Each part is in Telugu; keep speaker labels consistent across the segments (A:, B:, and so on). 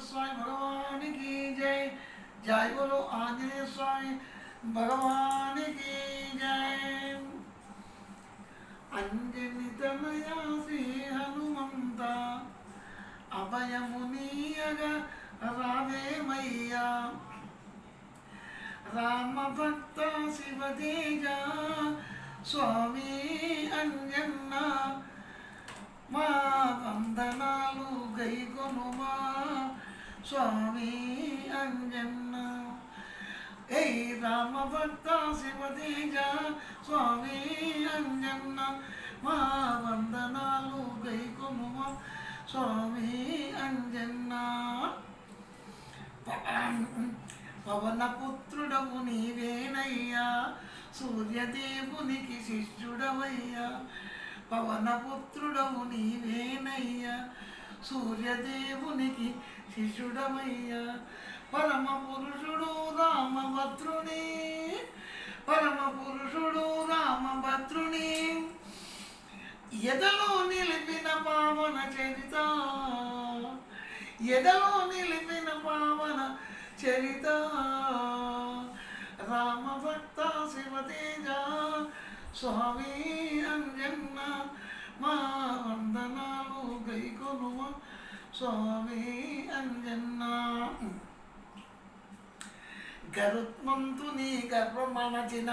A: स्वामी भगवान की जय। जय बोलो आंजनेय स्वामी भगवान की जय। अंजनी तनया श्री हनुमंत अभयमुनीयगा रावेमయ్యా। राम भक्त शिव तेजा स्वामी अंजन्न మా వందనాలు గైకొనుమా స్వామి అంజన్న। ఏ రామ భక్త శివ తేజ స్వామి అంజన్న మా వందనాలు గైకొనుమా స్వామి అంజన్న। పవనపుత్రుడవు నీవేనయ్యా సూర్యదేవునికి శిష్యుడవయ్యా। పవనపుత్రుడవు నీవేనయ్యా సూర్యదేవునికి శిష్యుడవయ్యా। పరమ పురుషుడు రామభద్రుని పరమ పురుషుడు రామభద్రుని ఎదలో నిలిపిన పావన చరిత ఎదలో నిలిపిన పావన చరిత। రామభక్త శివతేజ స్వామి అంజన్న మా వందనాలు గైకొనుమ స్వామి అంజన్న। గరుత్మంతుని గర్వమణచిన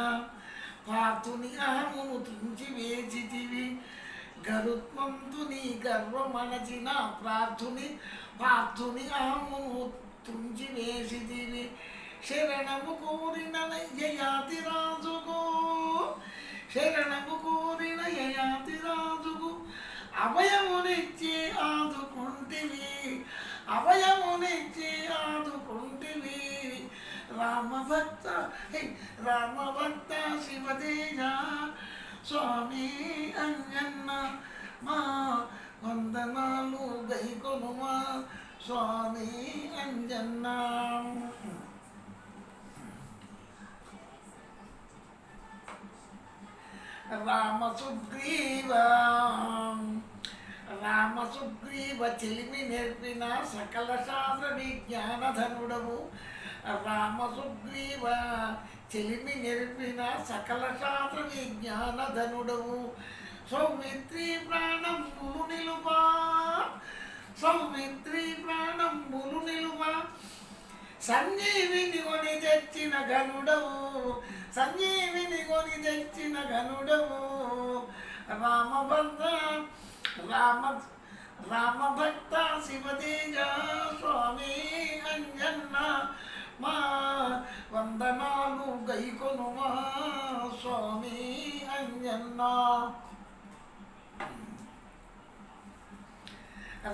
A: పార్థుని అహమును తుంచి వేచితివి। గరుత్మంతుని గర్వమణచిన పార్థుని అహమును తుంచి వేసితివి। శరణము కోరిన యయాతి రాజుకు శరణము కోరిన యయాతి రాజుకు అభయమునిచ్చి ఆదుకుంటివి అభయమునిచ్చి ఆదుకుంటివి। రామభక్త శివతేజ స్వామి అంజన్న మా వందనాలు గైకొనుమా స్వామి అంజన్న। రామ సుగ్రీవ చెలిమి నేర్పిన సకల శాస్త్ర విజ్ఞానధనుడవు। రామ సుగ్రీవ చెలిమి నేర్పిన సకల శాస్త్ర విజ్ఞానధనుడవు। సౌమిత్రి ప్రాణంబులు నిలుపా సౌమిత్రి ప్రాణంబులు నిలుపా సంజీవిని కొని తెచ్చిన ఘనుడవు సంజీవిని కొని తెచ్చిన ఘనుడవు। రామభక్త శివతేజ స్వామి అంజన్న మా వందనాలు గైకొనుమా స్వామి అంజన్న।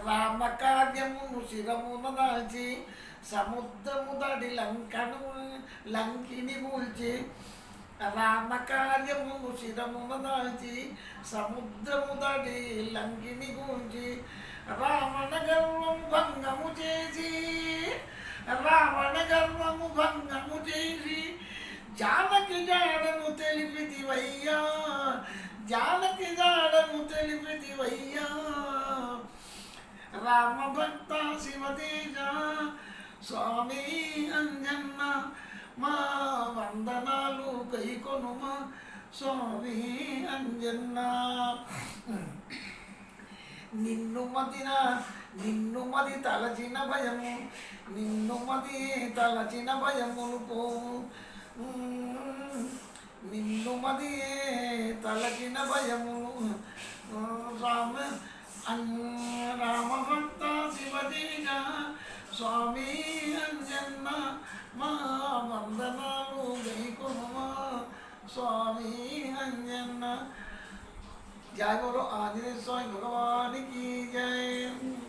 A: రామకార్యమును శిరమున దాచి సముద్రము దడి లంకిని కూల్చి రామకార్యమును శిరమున దాచి సముద్రము దడి లంకిని కూల్చి రావణ గర్వము భంగము చేసి రావణ గర్వము భంగము చేసి జానకి జాడను తెలిపితివయ్యా జానకి జాడను తెలిపితివయ్యా। రామభక్త శివతేజ స్వామి అంజన్న మా వందనాలు గైకొనుమా స్వామి అంజన్న। నిన్ను మది తలచిన భయము నిన్ను మది తలచిన భయమును పోవు నిన్ను మది తలచిన భయమును రామభక్త శివతేజ స్వామి అంజన్న మా వందనాలు గైకొనుమా స్వామి అంజన్న। జయ గురు ఆంజనేయ స్వామి భగవాన్ की जय।